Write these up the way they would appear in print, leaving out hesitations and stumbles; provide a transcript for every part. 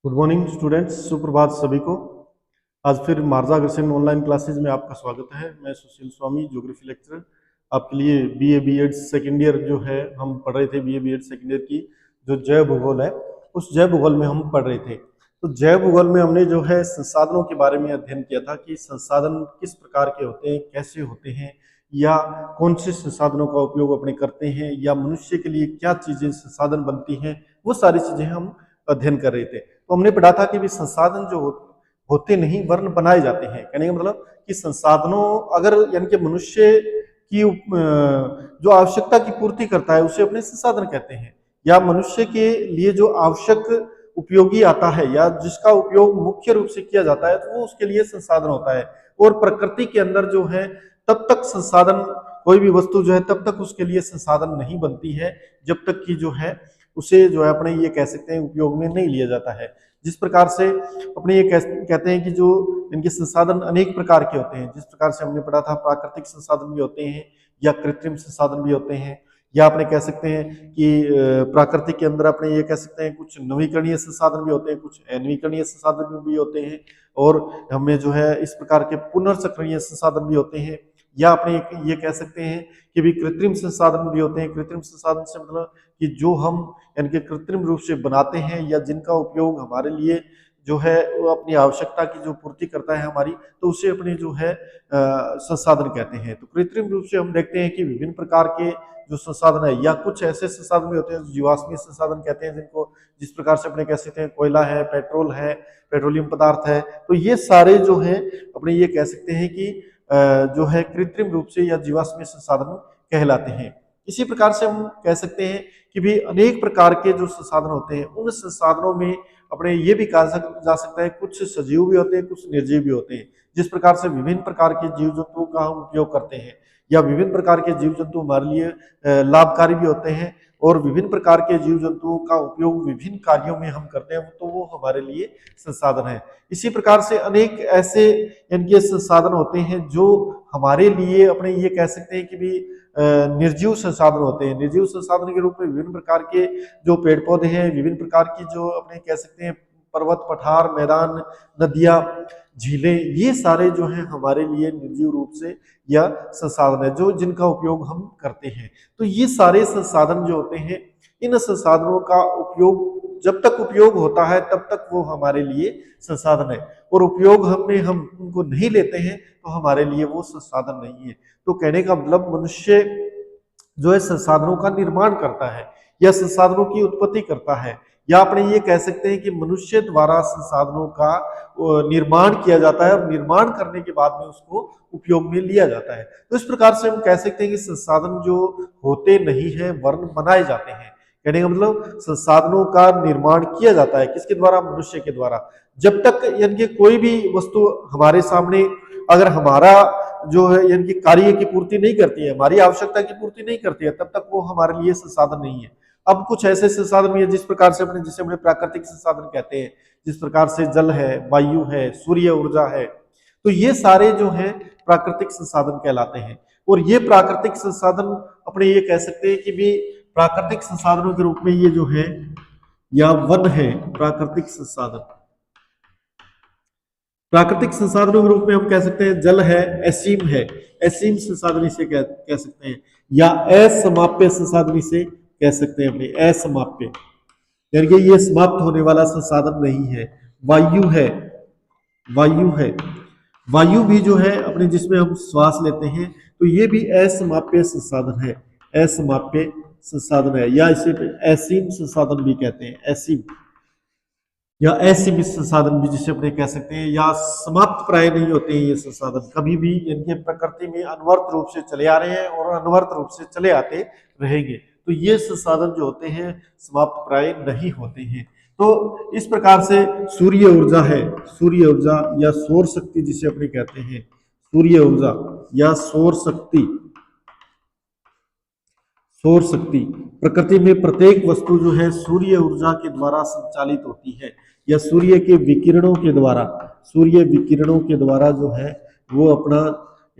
Good morning students, सुप्रभात सभी को। आज फिर मार्जाग्रसेन ऑनलाइन क्लासेज में आपका स्वागत है। मैं सुशील स्वामी, ज्योग्राफी लेक्चरर, आपके लिए बीए बीएड सेकेंड ईयर जो है हम पढ़ रहे थे। बीए बीएड सेकेंड ईयर की जो जैव भूगोल है, उस जैव भूगोल में हम पढ़ रहे थे। तो जैव भूगोल में हमने जो है संसाधनों के बारे में अध्ययन किया था कि संसाधन किस प्रकार के होते हैं, कैसे होते हैं, या कौन से संसाधनों का उपयोग अपने करते हैं, या मनुष्य के लिए क्या चीजें संसाधन बनती हैं, वो सारी चीजें हम अध्ययन कर रहे थे। तो हमने पढ़ा था कि भी संसाधन जो होते नहीं वर्ण बनाए जाते हैं। कहने का मतलब कि संसाधनों अगर यानी कि मनुष्य की जो आवश्यकता की पूर्ति करता है उसे अपने संसाधन कहते हैं, या मनुष्य के लिए जो आवश्यक उपयोगी आता है या जिसका उपयोग मुख्य रूप से किया जाता है तो वो उसके लिए संसाधन होता है। और प्रकृति के अंदर जो है तब तक संसाधन, कोई भी वस्तु जो है तब तक उसके लिए संसाधन नहीं बनती है जब तक कि जो है उसे जो है अपने ये कह सकते हैं उपयोग में नहीं लिया जाता है। जिस प्रकार से अपने ये कहते हैं कि जो इनके संसाधन अनेक प्रकार के होते हैं, जिस प्रकार से हमने पढ़ा था प्राकृतिक संसाधन भी होते हैं या कृत्रिम संसाधन भी होते हैं, या अपने कह सकते हैं कि प्राकृतिक के अंदर अपने ये कह सकते हैं कुछ नवीकरणीय संसाधन भी होते हैं, कुछ अनवीकरणीय संसाधन भी होते हैं, और हमें जो है इस प्रकार के पुनर्चक्रणीय संसाधन भी होते हैं, या अपने ये कह सकते हैं कि भी कृत्रिम संसाधन भी होते हैं। कृत्रिम संसाधन से मतलब कि जो हम यानी कि कृत्रिम रूप से बनाते हैं या जिनका उपयोग हमारे लिए जो है वो अपनी आवश्यकता की जो पूर्ति करता है हमारी, तो उसे अपने जो है संसाधन कहते हैं। तो कृत्रिम रूप से हम देखते हैं कि विभिन्न प्रकार के जो संसाधन है, या कुछ ऐसे संसाधन भी होते हैं जो जीवाश्मीय संसाधन कहते हैं, जिनको जिस प्रकार से अपने कह सकते हैं कोयला है, पेट्रोल है, पेट्रोलियम पदार्थ है, तो ये सारे जो है अपने ये कह सकते हैं कि जो है कृत्रिम रूप से या जीवाश्मीय संसाधन कहलाते हैं। इसी प्रकार से हम कह सकते हैं कि भी अनेक प्रकार के जो संसाधन होते हैं उन संसाधनों में अपने ये भी कहा जा सकता है कुछ सजीव भी होते हैं, कुछ निर्जीव भी होते हैं। जिस प्रकार से विभिन्न प्रकार के जीव जंतुओं का हम उपयोग करते हैं, या विभिन्न प्रकार के जीव जंतु हमारे लिए लाभकारी भी होते हैं, और विभिन्न प्रकार के जीव जंतुओं का उपयोग विभिन्न कार्यों में हम करते हैं, तो वो हमारे लिए संसाधन है। इसी प्रकार से अनेक ऐसे इनके संसाधन होते हैं जो हमारे लिए अपने ये कह सकते हैं कि भी निर्जीव संसाधन होते हैं। निर्जीव संसाधन के रूप में विभिन्न प्रकार के जो पेड़ पौधे हैं, विभिन्न प्रकार की जो अपने कह सकते हैं पर्वत, पठार, मैदान, नदियां, झीलें, ये सारे जो हैं हमारे लिए निर्जीव रूप से या संसाधन है जो जिनका उपयोग हम करते हैं। तो ये सारे संसाधन जो होते हैं, इन संसाधनों का उपयोग जब तक उपयोग होता है तब तक वो हमारे लिए संसाधन है, और उपयोग हम उनको नहीं लेते हैं तो हमारे लिए वो संसाधन नहीं है। तो कहने का मतलब मनुष्य जो है संसाधनों का निर्माण करता है या संसाधनों की उत्पत्ति करता है, या अपने ये कह सकते हैं कि मनुष्य द्वारा संसाधनों का निर्माण किया जाता है, और निर्माण करने के बाद में उसको उपयोग में लिया जाता है। तो इस प्रकार से हम कह सकते हैं कि संसाधन जो होते नहीं है वर्ण बनाए जाते हैं। कहने का मतलब संसाधनों का निर्माण किया जाता है किसके द्वारा? मनुष्य के द्वारा। जब तक यानी कि कोई भी वस्तु हमारे सामने अगर हमारा जो है यानी कि कार्य की पूर्ति नहीं करती है, हमारी आवश्यकता की पूर्ति नहीं करती है, तब तक वो हमारे लिए संसाधन नहीं है। अब कुछ ऐसे संसाधन भी है जिस प्रकार से जिसे अपने प्राकृतिक संसाधन कहते हैं, जिस प्रकार से जल है, वायु है, सूर्य ऊर्जा है, तो ये सारे जो है प्राकृतिक संसाधन कहलाते हैं। और ये प्राकृतिक संसाधन अपने ये कह सकते हैं कि भी प्राकृतिक संसाधनों के रूप में ये जो है या वन है प्राकृतिक संसाधन। प्राकृतिक संसाधनों के रूप में हम कह सकते हैं जल है, असीम है, असीम संसाधन इसे कह सकते हैं, या असमाप्य संसाधन इसे कह सकते हैं। अपने असमाप्य यानी कि ये समाप्त होने वाला संसाधन नहीं है। वायु है, वायु है, वायु भी जो है अपने जिसमें हम श्वास लेते हैं, तो ये भी असमाप्य संसाधन है, असमाप्य संसाधन है, या इसे असीम संसाधन भी कहते हैं। असीम या असीमित संसाधन भी जिसे अपने कह सकते हैं, या समाप्त प्राय नहीं होते हैं ये संसाधन, कभी भी इनके प्रकृति में अनवर्त रूप से चले आ रहे हैं और अनवर्त रूप से चले आते रहेंगे। तो ये संसाधन जो होते हैं समाप्त प्राय नहीं होते हैं। तो इस प्रकार से सूर्य ऊर्जा है, सूर्य ऊर्जा या सौर शक्ति जिसे अपने कहते हैं, सूर्य ऊर्जा या सौर शक्ति, सौर शक्ति प्रकृति में प्रत्येक वस्तु जो है सूर्य ऊर्जा के द्वारा संचालित होती है, या सूर्य के विकिरणों के द्वारा, सूर्य विकिरणों के द्वारा जो है वो अपना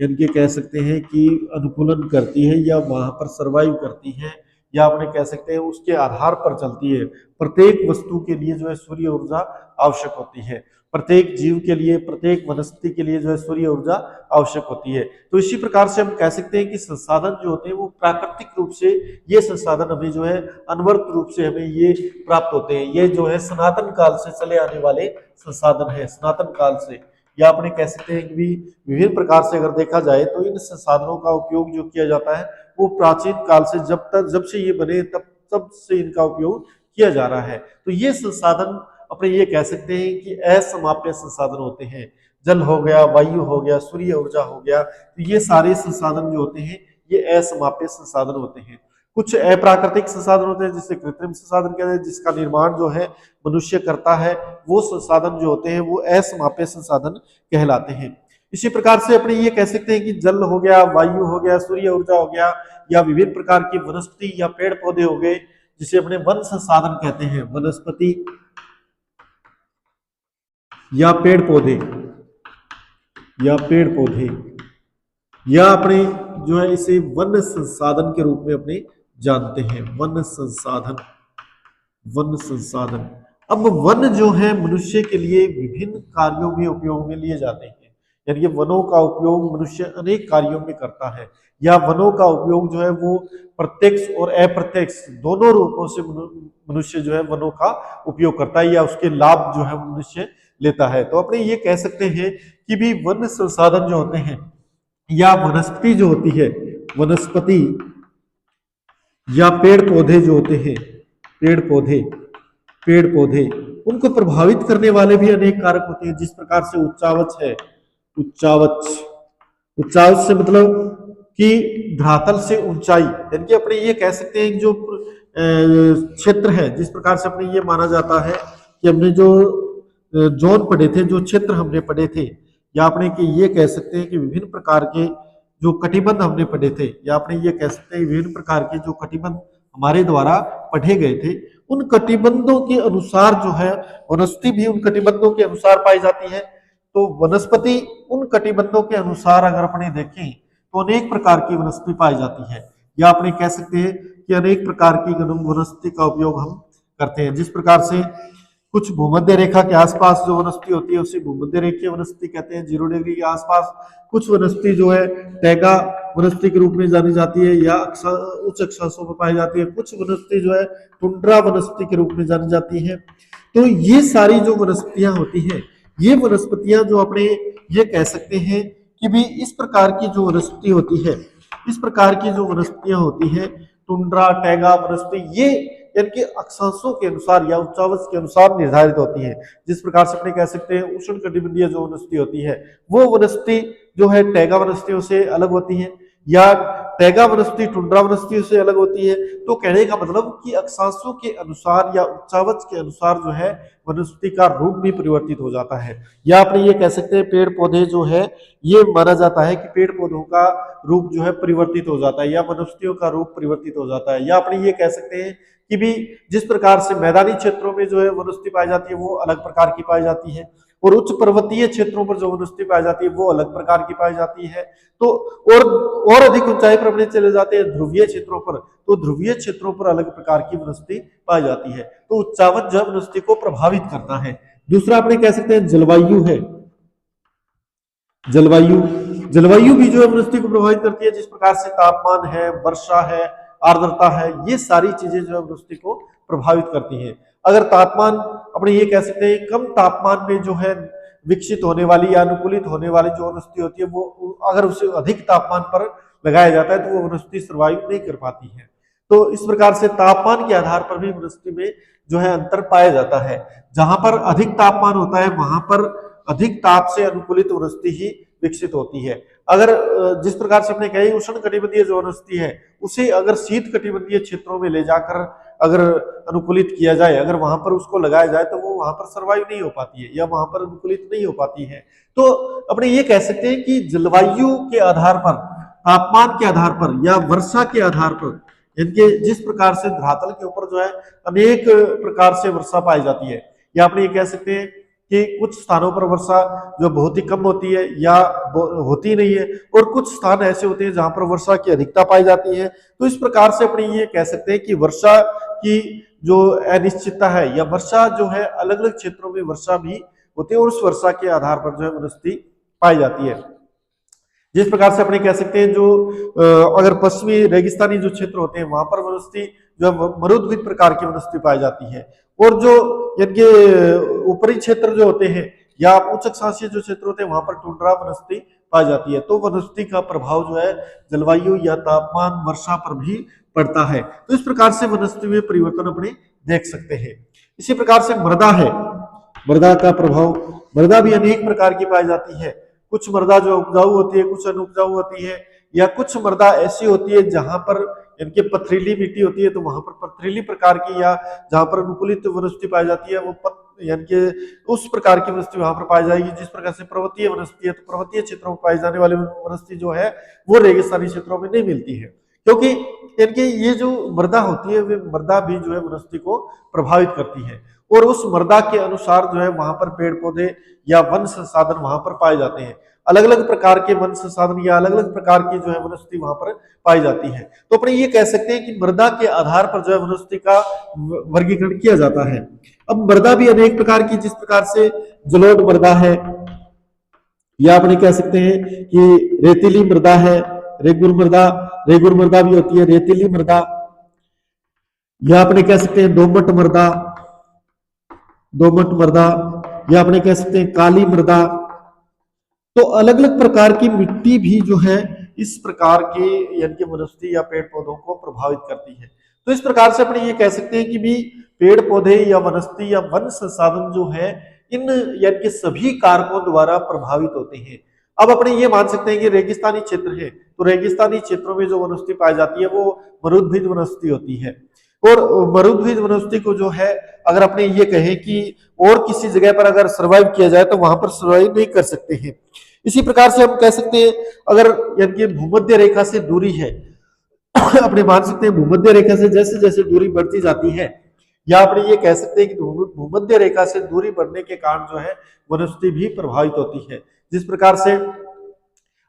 इनके कह सकते हैं कि अनुकूलन करती है या वहां पर सरवाइव करती है, या अपने कह सकते हैं उसके आधार पर चलती है। प्रत्येक वस्तु के लिए जो है सूर्य ऊर्जा आवश्यक होती है, प्रत्येक जीव के लिए, प्रत्येक वनस्पति के लिए जो है सूर्य ऊर्जा आवश्यक होती है। तो इसी प्रकार से हम कह सकते हैं कि संसाधन जो होते हैं वो प्राकृतिक रूप से, ये संसाधन हमें जो है अनवरत रूप से हमें ये प्राप्त होते हैं। ये जो है सनातन काल से चले आने वाले संसाधन है, सनातन काल से, या अपने कह सकते हैं कि भी विभिन्न प्रकार से अगर देखा जाए तो इन संसाधनों का उपयोग जो किया जाता है वो प्राचीन काल से, जब से ये बने तब से इनका उपयोग किया जा रहा है। तो ये संसाधन अपने ये कह सकते हैं कि असमाप्य संसाधन होते हैं। जल हो गया, वायु हो गया, सूर्य ऊर्जा हो गया, तो ये सारे संसाधन जो होते हैं ये असमाप्य संसाधन होते हैं। कुछ अप्राकृतिक संसाधन होते हैं जिसे कृत्रिम संसाधन कहते हैं, जिसका निर्माण जो है मनुष्य करता है। वो संसाधन जो होते हैं वो असमाप्य संसाधन कहलाते हैं। इसी प्रकार से अपने ये कह सकते हैं कि जल हो गया, वायु हो गया, सूर्य ऊर्जा हो गया, या विभिन्न प्रकार की वनस्पति या पेड़ पौधे हो गए, जिसे अपने वन संसाधन कहते हैं। वनस्पति या पेड़ पौधे या अपने जो है इसे वन संसाधन के रूप में अपने जानते हैं। वन संसाधन। अब वन जो है मनुष्य के लिए विभिन्न कार्यों में उपयोग में लिए जाते हैं, यानी वनों का उपयोग मनुष्य अनेक कार्यों में करता है, या वनों का उपयोग जो है वो प्रत्यक्ष और अप्रत्यक्ष दोनों रूपों से मनुष्य जो है वनों का उपयोग करता है, या उसके लाभ जो है मनुष्य लेता है। तो अपने ये कह सकते हैं कि भी वन संसाधन जो होते हैं या वनस्पति जो होती है, वनस्पति या पेड़ पौधे जो होते हैं, पेड़ पौधे उनको प्रभावित करने वाले भी अनेक कारक होते हैं। जिस प्रकार से उच्चावच है, उच्चावच से मतलब कि धरातल से ऊंचाई, यानी कि अपने ये कह सकते हैं जो क्षेत्र है, जिस प्रकार से अपने ये माना जाता है कि हमने जो जोन पढ़े थे, जो क्षेत्र हमने पढ़े थे, या आपने कि ये कह सकते हैं कि विभिन्न प्रकार के जो कटिबंध हमने पढ़े थे, या आपने ये कह सकते हैं विभिन्न प्रकार के जो कटिबंध हमारे द्वारा पढ़े गए थे, उन कटिबंधों के अनुसार जो है वनस्पति भी उन कटिबंधों के अनुसार पाई जाती है। तो वनस्पति उन कटिबंधों के अनुसार अगर अपने देखें तो अनेक प्रकार की वनस्पति पाई जाती है, या अपने कह सकते हैं कि अनेक प्रकार की वनस्पति का उपयोग हम करते हैं। जिस प्रकार से कुछ भूमध्य रेखा के आसपास जो वनस्पति होती है उसे भूमध्य रेखीय वनस्पति कहते हैं। 0 डिग्री के आसपास कुछ वनस्पति जो है टैगा वनस्पति के रूप में जानी जाती है, या उच्च अक्षांशों पर पाई जाती है। कुछ वनस्पति जो है टुंड्रा वनस्पति के रूप में जानी जाती है। तो ये सारी जो वनस्पतियां होती है, ये वनस्पतियां जो अपने ये कह सकते हैं कि भी इस प्रकार की जो वनस्पति होती है, इस प्रकार की जो वनस्पतियां होती है, टुंड्रा, टैगा वनस्पति, ये यानी अक्षांशों के अनुसार या उच्चावच के अनुसार निर्धारित होती है। जिस प्रकार से अपने कह सकते हैं उष्णकटिबंधीय जो वनस्पति होती है, वो वनस्पति जो है टैगा वनस्पतियों से अलग होती है, या टैगा वनस्पति टुंड्रा वनस्पतियों से अलग होती है। तो कहने का मतलब कि अक्षांशों के अनुसार या उच्चावच के अनुसार जो है वनस्पति का रूप भी परिवर्तित हो जाता है। या अपने ये कह सकते हैं पेड़ पौधे जो है, ये माना जाता है कि पेड़ पौधों का रूप जो है परिवर्तित हो जाता है, या वनस्पतियों का रूप परिवर्तित हो जाता है। या अपने ये कह सकते हैं कि भी जिस प्रकार से मैदानी क्षेत्रों में जो है वनस्पति पाई जाती है वो अलग प्रकार की पाई जाती है, और उच्च पर्वतीय क्षेत्रों पर जो वनस्पति पाई जाती है वो अलग प्रकार की पाई जाती है। तो और अधिक ऊंचाई पर अपने चले जाते हैं ध्रुवीय क्षेत्रों पर, तो ध्रुवीय क्षेत्रों पर अलग प्रकार की वनस्पति पाई जाती है। तो उच्चावच जो वनस्पति को प्रभावित करता है। दूसरा अपने कह सकते हैं जलवायु है। जलवायु भी जो है वनस्पति को प्रभावित करती है। जिस प्रकार से तापमान है, वर्षा है, आर्द्रता है, ये सारी चीजें जो है वनस्पति को प्रभावित करती हैं। अगर तापमान अपने ये कह सकते हैं कम तापमान में जो है विकसित होने वाली या अनुकूलित होने वाली जो वनस्पति होती है, वो अगर उसे अधिक तापमान पर लगाया जाता है तो वो वनस्पति सर्वाइव नहीं कर पाती है। तो इस प्रकार से तापमान के आधार पर भी वनस्पति में जो है अंतर पाया जाता है। जहां पर अधिक तापमान होता है वहां पर अधिक ताप से अनुकूलित वनस्पति ही विकसित होती है। अगर जिस प्रकार से हमने कही उष्ण कटिबंधीय जो वनस्पति है उसे अगर शीत कटिबंधीय क्षेत्रों में ले जाकर अगर अनुकूलित किया जाए, अगर वहां पर उसको लगाया जाए तो वो वहां पर सर्वाइव नहीं हो पाती है या वहां पर अनुकूलित नहीं हो पाती है। तो अपने ये कह सकते हैं कि जलवायु के आधार पर, तापमान के आधार पर या वर्षा के आधार पर, इनके जिस प्रकार से धरातल के ऊपर जो है अनेक प्रकार से वर्षा पाई जाती है, या अपने ये कह सकते हैं कि कुछ स्थानों पर वर्षा जो बहुत ही कम होती है या होती नहीं है, और कुछ स्थान ऐसे होते हैं जहां पर वर्षा की अधिकता पाई जाती है। तो इस प्रकार से अपने ये कह सकते हैं कि वर्षा की जो अनिश्चितता है या वर्षा जो है, अलग अलग क्षेत्रों में वर्षा भी होती है और उस वर्षा के आधार पर जो है वनस्पति पाई जाती है। जिस प्रकार से अपने कह सकते हैं जो अगर पश्चिमी रेगिस्तानी जो क्षेत्र होते हैं वहां पर वनस्पति जो है मरुद्भिद प्रकार की वनस्पति पाई जाती है, और जो इनके ऊपरी क्षेत्र जो होते हैं या उच्च अक्षांशीय जो क्षेत्र होते हैं वहां पर टुंड्रा वनस्पति पाई जाती है। तो वनस्पति का प्रभाव जो है जलवायु या तापमान वर्षा पर भी पड़ता है। तो इस प्रकार से वनस्पति में परिवर्तन अपने देख सकते हैं। इसी प्रकार से मृदा है, मृदा का प्रभाव, मृदा भी अनेक प्रकार की पाई जाती है। कुछ मृदा जो उपजाऊ होती है, कुछ अनुपजाऊ होती है, या कुछ मृदा ऐसी होती है जहां पर इनके पथरीली मिट्टी होती है, तो वहां पर पथरीली प्रकार की या जहां पर अनुकूलित वनस्पति पाई जाती है वो यानी कि उस प्रकार की वनस्पति वहां पर पाई जाएगी। जिस प्रकार से पर्वतीय वनस्पति है, तो पर्वतीय क्षेत्रों में पाई जाने वाली वनस्पति जो है वो रेगिस्तानी क्षेत्रों में नहीं मिलती है, क्योंकि इनकी ये जो मृदा होती है वे मृदा भी जो है वनस्पति को प्रभावित करती है, और उस मृदा के अनुसार जो है वहां पर पेड़ पौधे या वन संसाधन वहां पर पाए जाते हैं। अलग अलग प्रकार के वन संसाधन या अलग अलग प्रकार की जो है वनस्पति वहां पर पाई जाती है। तो अपने ये कह सकते हैं कि मृदा के आधार पर जो है वनस्पति का वर्गीकरण किया जाता है। अब मृदा भी अनेक प्रकार की, जिस प्रकार से जलोढ़ मृदा है, या अपने कह सकते हैं कि रेतीली मृदा है, रेगुर मृदा भी होती है, रेतीली मृदा, या अपने कह सकते हैं दोमट मृदा, या अपने कह सकते हैं काली मृदा। तो अलग अलग प्रकार की मिट्टी भी जो है इस प्रकार के यानी कि वनस्पति या पेड़ पौधों को प्रभावित करती है। तो इस प्रकार से अपने ये कह सकते हैं कि भी पेड़ पौधे या वनस्पति या वन संसाधन जो है इन यानी कि सभी कारकों द्वारा प्रभावित होते हैं। अब अपने ये मान सकते हैं कि रेगिस्तानी क्षेत्र है, तो रेगिस्तानी क्षेत्रों में जो वनस्पति पाई जाती है वो मरुद्भिद वनस्पति होती है, और मरुद्भिद वनस्पति को जो है अगर अपने ये कहें कि और किसी जगह पर अगर सर्वाइव किया जाए तो वहां पर सर्वाइव नहीं कर सकते हैं। इसी प्रकार से हम कह सकते हैं अगर यानी कि भूमध्य रेखा से दूरी है अपने मान सकते हैं भूमध्य रेखा से जैसे जैसे दूरी बढ़ती जाती है, या अपने ये कह सकते हैं कि भूमध्य रेखा से दूरी बढ़ने के कारण जो है वनस्पति भी प्रभावित होती है। जिस प्रकार से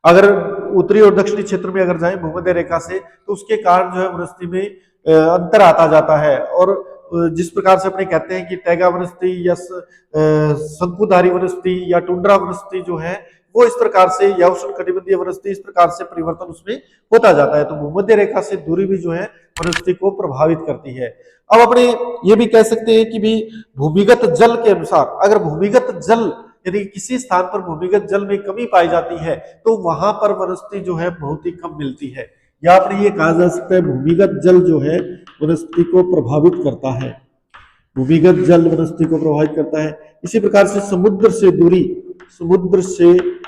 अगर उत्तरी और दक्षिणी क्षेत्र में अगर जाए भूमध्य रेखा से तो उसके कारण जो है वनस्पति में अंतर आता जाता है, और जिस प्रकार से अपने कहते हैं कि टैगा वनस्पति या शंकुधारी वनस्पति या टुंड्रा वनस्पति जो है वो इस प्रकार से, या उष्णकटिबंधीय वनस्पति इस प्रकार से परिवर्तन उसमें होता जाता है। तो भूमध्य रेखा से दूरी भी जो है वनस्पति को प्रभावित करती है। अब अपने ये भी कह सकते हैं कि भी भूमिगत जल के अनुसार अगर भूमिगत जल यदि किसी स्थान पर भूमिगत जल में कमी पाई जाती है तो वहां पर वनस्पति जो है बहुत ही कम मिलती है, या फिर ये कहा जा सकता है भूमिगत जल जो है वनस्पति को प्रभावित करता है, भूमिगत जल वनस्पति को प्रभावित करता है। इसी प्रकार से समुद्र से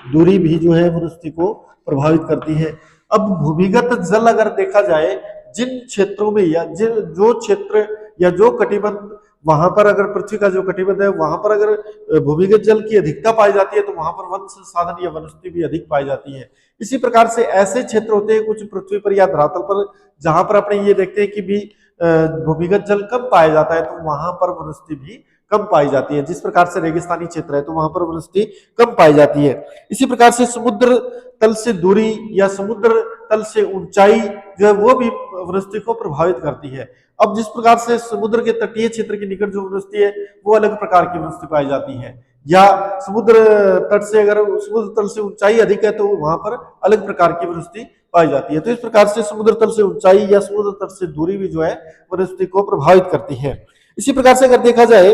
दूरी भी जो है वनस्पति को प्रभावित करती है। अब भूमिगत जल अगर देखा जाए जिन क्षेत्रों में या जो क्षेत्र या जो कटिबंध वहां पर अगर पृथ्वी का जो कटिबंध है वहां पर अगर भूमिगत जल की अधिकता पाई जाती है तो वहां पर वन संसाधन या वनस्पति भी अधिक पाई जाती है। इसी प्रकार से ऐसे क्षेत्र होते हैं कुछ पृथ्वी पर या धरातल पर जहां पर अपने ये देखते हैं कि भी भूमिगत जल कम पाया जाता है तो वहां पर वनस्पति भी कम पाई जाती है। जिस प्रकार से रेगिस्तानी क्षेत्र है तो वहां पर वनस्पति कम पाई जाती है। इसी प्रकार से समुद्र तल से दूरी या समुद्र तल से ऊंचाई जो है वो भी वनस्पति को प्रभावित करती है। अब जिस प्रकार से समुद्र के तटीय क्षेत्र के निकट जो वनस्पति है वो अलग प्रकार की वनस्पति पाई जाती है, या समुद्र तट से अगर समुद्र तल से ऊंचाई अधिक है तो वहां पर अलग प्रकार की वनस्पति पाई जाती है। तो इस प्रकार से समुद्र तल से ऊंचाई या समुद्र तट से दूरी भी जो है वनस्पति को प्रभावित करती है। इसी प्रकार से अगर देखा जाए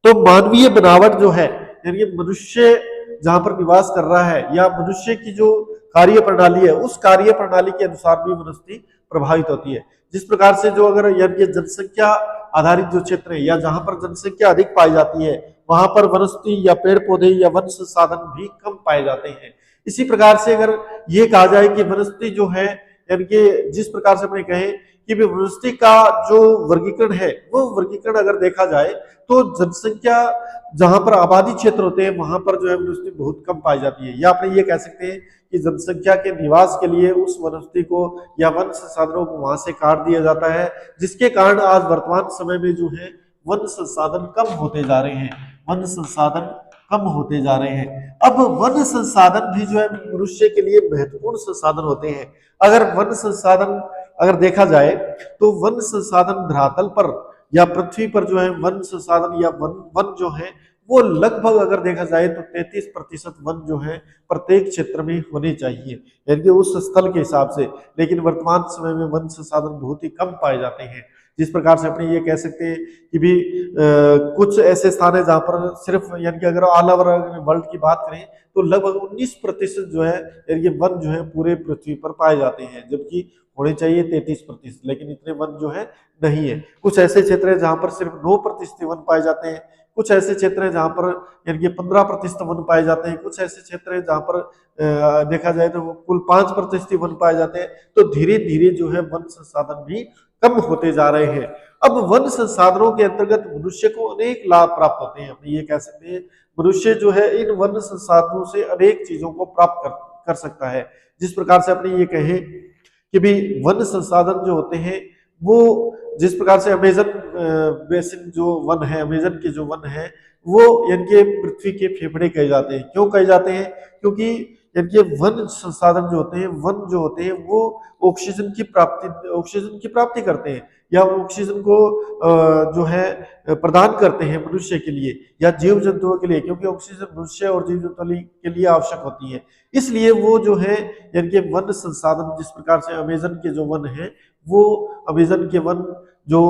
तो मानवीय बनावट जो है यानी मनुष्य जहां पर निवास कर रहा है या मनुष्य की जो कार्य प्रणाली है उस कार्य प्रणाली के अनुसार भी वनस्पति प्रभावित होती है। जिस प्रकार से जो अगर यानी जनसंख्या आधारित जो क्षेत्र है या जहां पर जनसंख्या अधिक पाई जाती है वहां पर वनस्पति या पेड़ पौधे या वन संसाधन भी कम पाए जाते हैं। इसी प्रकार से अगर ये कहा जाए कि वनस्पति जो है यानी कि जिस प्रकार से अपने कहें कि वनस्पति का जो वर्गीकरण है वो वर्गीकरण अगर देखा जाए तो जनसंख्या जहां पर आबादी क्षेत्र होते हैं वहां पर जो है वनस्पति बहुत कम पाई जाती है, या अपने ये कह सकते हैं कि जनसंख्या के निवास के लिए उस वनस्पति को या वन संसाधनों को वहां से काट दिया जाता है, जिसके कारण आज वर्तमान समय में जो है वन संसाधन कम होते जा रहे हैं। वन संसाधन कम होते जा रहे हैं। अब वन संसाधन भी जो है मनुष्य के लिए महत्वपूर्ण संसाधन होते हैं। अगर वन संसाधन अगर देखा जाए तो वन संसाधन धरातल पर या पृथ्वी पर जो है वन संसाधन या वन वन जो है वो लगभग अगर देखा जाए तो 33% वन जो है प्रत्येक क्षेत्र में होने चाहिए, यानी कि उस स्थल के हिसाब से। लेकिन वर्तमान समय में वन संसाधन बहुत ही कम पाए जाते हैं। जिस प्रकार से अपने ये कह सकते हैं कि भी कुछ ऐसे स्थान है जहां पर सिर्फ यानी कि अगर ऑल ओवर वर्ल्ड की बात करें तो लगभग 19% जो है यानी कि वन जो है पूरे पृथ्वी पर पाए जाते हैं, जबकि होने चाहिए 33%, लेकिन इतने वन जो है नहीं है। कुछ ऐसे क्षेत्र है जहां पर सिर्फ 9% वन पाए जाते हैं, कुछ ऐसे क्षेत्र है जहां पर यानी कि 15% वन पाए जाते हैं, कुछ ऐसे क्षेत्र है जहां पर देखा जाए तो कुल 5% वन पाए जाते हैं। तो धीरे धीरे जो है वन संसाधन भी कम होते जा रहे हैं। अब वन संसाधनों के अंतर्गत मनुष्य को अनेक लाभ प्राप्त होते हैं। अपने ये कह सकते हैं मनुष्य जो है इन वन संसाधनों से अनेक चीजों को प्राप्त कर सकता है। जिस प्रकार से अपने ये कहें कि भी वन संसाधन जो होते हैं वो जिस प्रकार से अमेजन बेसिन जो वन है, अमेजन के जो वन है वो यानी कि पृथ्वी के फेफड़े कहे जाते हैं। क्यों कहे जाते हैं? क्योंकि यानी कि वन संसाधन जो होते हैं, वन जो होते हैं वो ऑक्सीजन की प्राप्ति करते हैं या ऑक्सीजन को जो है प्रदान करते हैं मनुष्य के लिए या जीव जंतुओं के लिए, क्योंकि ऑक्सीजन मनुष्य और जीव जंतुओं के लिए आवश्यक होती है। इसलिए वो जो है यानी कि वन संसाधन जिस प्रकार से अमेजन के जो वन है वो अमेजन के वन जो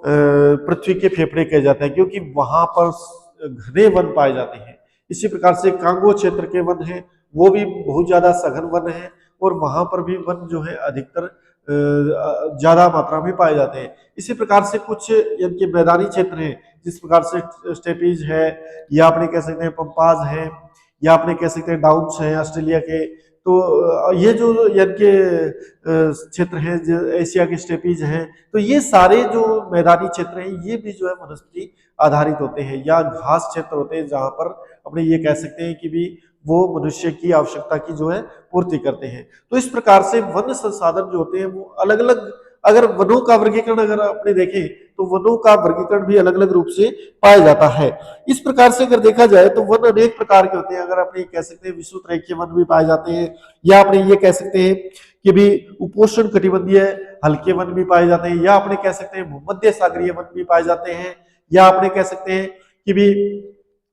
पृथ्वी के फेफड़े कहे जाते हैं, क्योंकि वहां पर घने वन पाए जाते हैं। इसी प्रकार से कांगो क्षेत्र के वन है वो भी बहुत ज्यादा सघन वन है और वहां पर भी वन जो है अधिकतर ज्यादा मात्रा में पाए जाते हैं। इसी प्रकार से कुछ यानी कि मैदानी क्षेत्र हैं, जिस प्रकार से स्टेपीज है या अपने कह सकते हैं पंपाज है या अपने कह सकते हैं डाउन्स हैं ऑस्ट्रेलिया के। तो ये जो यानी कि क्षेत्र हैं जो एशिया के स्टेपीज हैं, तो ये सारे जो मैदानी क्षेत्र हैं ये भी जो है वनस्पति आधारित होते हैं या घास क्षेत्र होते हैं, जहां पर अपने ये कह सकते हैं कि भी वो मनुष्य की आवश्यकता की जो है पूर्ति करते हैं। तो इस प्रकार से वन संसाधन जो होते हैं वो अलग अलग, अगर वनों का वर्गीकरण अगर अपने देखें तो वनों का वर्गीकरण भी अलग अलग रूप से पाया जाता है। इस प्रकार से अगर देखा जाए तो वन अनेक प्रकार के होते हैं। अगर अपने कह सकते हैं विषुवत रेखीय वन भी पाए जाते हैं या अपने ये कह सकते हैं कि भी उपोष्ण कटिबंधीय हल्के वन भी पाए जाते हैं या अपने कह सकते हैं भूमध्य सागरीय वन भी पाए जाते हैं या अपने कह सकते हैं कि भी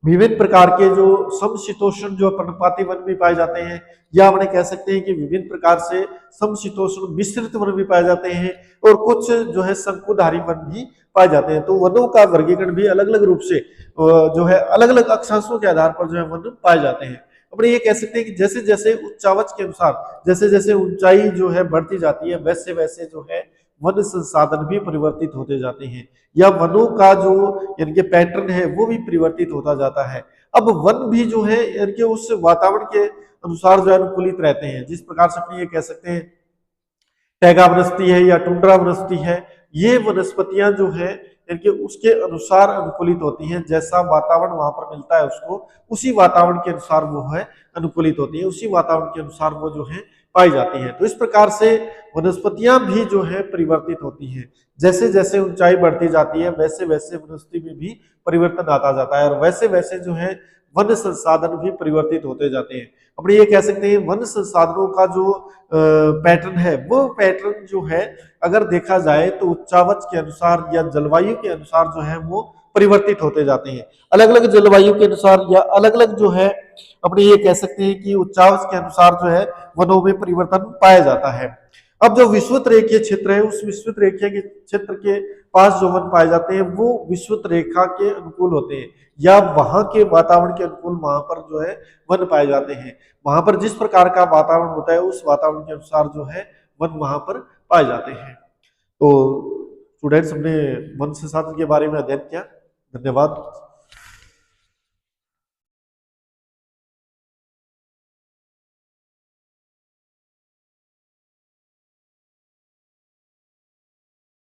विभिन्न प्रकार के जो समशीतोष्ण जो पर्णपाती वन भी पाए जाते हैं या अपने कह सकते हैं कि विभिन्न प्रकार से समशीतोष्ण मिश्रित वन भी पाए जाते हैं और कुछ जो है शंकुधारी वन भी पाए जाते हैं। तो वनों का वर्गीकरण भी अलग अलग रूप से जो है अलग अलग अक्षांशों के आधार पर जो है वन पाए जाते हैं। अपने ये कह सकते हैं कि जैसे जैसे उच्चावच के अनुसार जैसे जैसे ऊंचाई जो है बढ़ती जाती है वैसे वैसे जो है वन संसाधन भी परिवर्तित होते जाते हैं या वनों का जो यानी कि पैटर्न है वो भी परिवर्तित होता जाता है। अब वन भी जो है यानी कि उस वातावरण के अनुसार जो है अनुकूलित रहते हैं। जिस प्रकार से अपने ये कह सकते हैं टैगा वनस्पति है या टुंड्रा वनस्पति है, ये वनस्पतियां जो है यानी कि उसके अनुसार अनुकूलित होती हैं। जैसा वातावरण वहां पर मिलता है उसको उसी वातावरण के अनुसार वो है अनुकूलित होती है, उसी वातावरण के अनुसार वो जो है पाई जाती है। तो इस प्रकार से वनस्पतियां भी जो है परिवर्तित होती हैं। जैसे जैसे ऊंचाई बढ़ती जाती है वैसे वैसे वनस्पति में भी परिवर्तन आता जाता है और वैसे वैसे जो है वन संसाधन भी परिवर्तित होते जाते हैं। अपने ये कह सकते हैं वन संसाधनों का जो पैटर्न है वो पैटर्न जो है अगर देखा जाए तो उच्चावच के अनुसार या जलवायु के अनुसार जो है वो परिवर्तित होते जाते हैं। अलग अलग जलवायु के अनुसार या अलग अलग जो है अपने ये कह सकते हैं कि उच्चावच के अनुसार जो है वनों में परिवर्तन पाया जाता है। अब जो विषुवत रेखीय क्षेत्र है उस विषुवत रेखीय के क्षेत्र के पास जो वन पाए जाते हैं वो विषुवत रेखा के अनुकूल होते हैं या वहां के वातावरण के अनुकूल वहां पर जो है वन पाए जाते हैं। वहां पर जिस प्रकार का वातावरण होता है उस वातावरण के अनुसार जो है वन वहां पर पाए जाते हैं। तो स्टूडेंट्स हमने वन संसाधन के बारे में अध्ययन किया। धन्यवाद।